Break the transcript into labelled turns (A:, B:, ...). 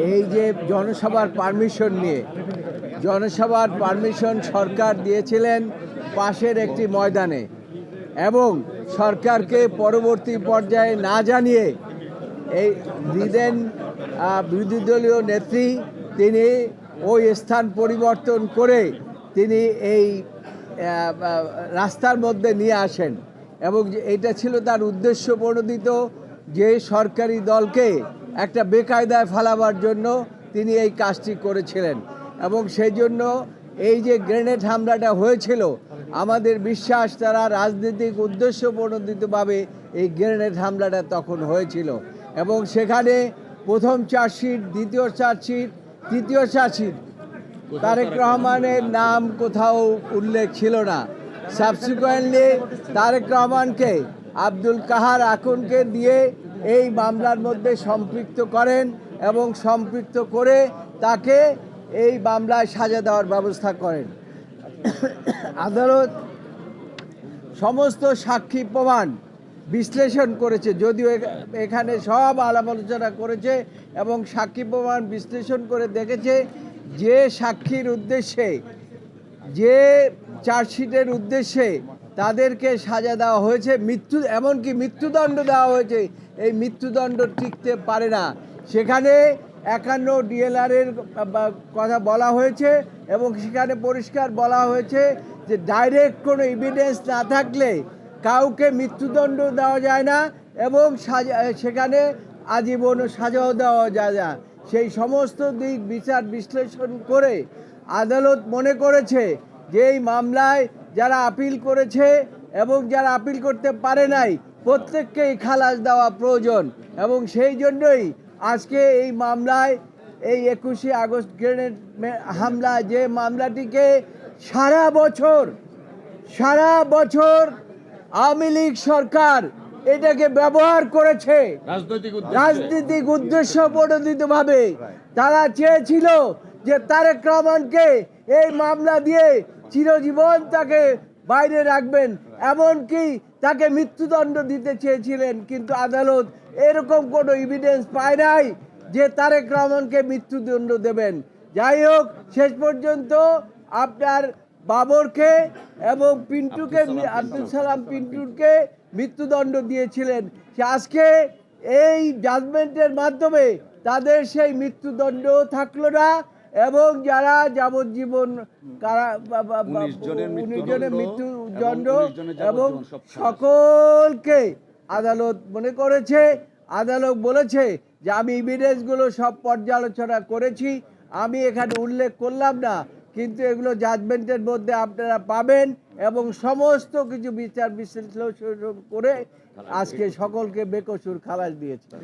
A: এই যে জনসভার পারমিশন নিয়ে, জনসভার পারমিশন সরকার দিয়েছিলেন পাশের একটি ময়দানে, এবং সরকারকে পরবর্তী পর্যায়ে না জানিয়ে এই দিলেন বিরোধী দলীয় নেত্রী, তিনি ওই স্থান পরিবর্তন করে তিনি এই রাস্তার মধ্যে নিয়ে আসেন, এবং এটা ছিল তার উদ্দেশ্য প্রণোদিত যে সরকারি দলকে একটা বেকায়দায় ফেলাবার জন্য তিনি এই কাজটি করেছিলেন। এবং সেই জন্য এই যে গ্রেনেড হামলাটা হয়েছিল, আমাদের বিশ্বাস তারা রাজনৈতিক উদ্দেশ্য প্রণোদিতভাবে এই গ্রেনেড হামলাটা তখন হয়েছিল। এবং সেখানে প্রথম চার্জশিট, দ্বিতীয় চার্জশিট, তৃতীয় চার্জশিট তারেক রহমানের নাম কোথাও উল্লেখ ছিল না। সাবসিকুয়েন্টলি তারেক রহমানকে আব্দুল কাহার আকুনকে দিয়ে এই মামলার মধ্যে সম্পৃক্ত করেন, এবং সম্পৃক্ত করে তাকে এই মামলায় সাজা দেওয়ার ব্যবস্থা করেন। আদালত সমস্ত সাক্ষী প্রমাণ বিশ্লেষণ করেছে, যদিও এখানে সব আলাপ আলোচনা করেছে, এবং সাক্ষী প্রমাণ বিশ্লেষণ করে দেখেছে যে সাক্ষীর উদ্দেশ্যে, যে চার্জশিটের উদ্দেশ্যে তাদেরকে সাজা দেওয়া হয়েছে, এমনকি মৃত্যুদণ্ড দেওয়া হয়েছে, এই মৃত্যুদণ্ড টিকতে পারে না। সেখানে 51 ডিএলআরের কথা বলা হয়েছে, এবং সেখানে পরিষ্কার বলা হয়েছে যে ডাইরেক্ট কোনো এভিডেন্স না থাকলে কাউকে মৃত্যুদণ্ড দেওয়া যায় না, এবং সেখানে আজীবন সাজাও দেওয়া যায় না। সেই সমস্ত দিক বিচার বিশ্লেষণ করে আদালত মনে করেছে যে এই মামলায় যারা আপিল করেছে এবং যারা আপিল করতে পারে নাই, প্রত্যেককেই খালাস দেওয়া প্রয়োজন। এবং সেই জন্যই আজকে এই মামলায়, এই 21শে আগস্ট গ্রেনেড হামলা, যে মামলাটিকে সারা বছর আওয়ামী লীগ সরকার এটাকে ব্যবহার করেছে রাজনৈতিক উদ্দেশ্য প্রণোদিতভাবে। তারা চেয়েছিল যে তারেক রহমানকে এই মামলা দিয়ে চিরজীবন তাকে বাইরে রাখবেন, এমনকি তাকে মৃত্যুদণ্ড দিতে চেয়েছিলেন, কিন্তু আদালত এরকম কোনো এভিডেন্স পায় নাই যে তারেক রহমানকে মৃত্যুদণ্ড দেবেন। যাই হোক, শেষ পর্যন্ত আপনার বাবরকে এবং পিন্টুকে, আব্দুল সালাম পিন্টুকে মৃত্যুদণ্ড দিয়েছিলেন। আজকে এই জাজমেন্টের মাধ্যমে তাদের সেই মৃত্যুদণ্ড থাকলো না, এবং যারা যাবজ্জীবন 19 জনের মৃত্যুদণ্ড, এবং সকলকে আদালত মনে করেছে, আদালত বলেছে যে আমি এভিডেন্সগুলো সব পর্যালোচনা করেছি, আমি এখানে উল্লেখ করলাম না, কিন্তু এগুলো জাজমেন্টের মধ্যে আপনারা পাবেন, এবং সমস্ত কিছু বিচার বিশ্লেষণ করে আজকে সকলকে বেকসুর খালাস দিয়েছে।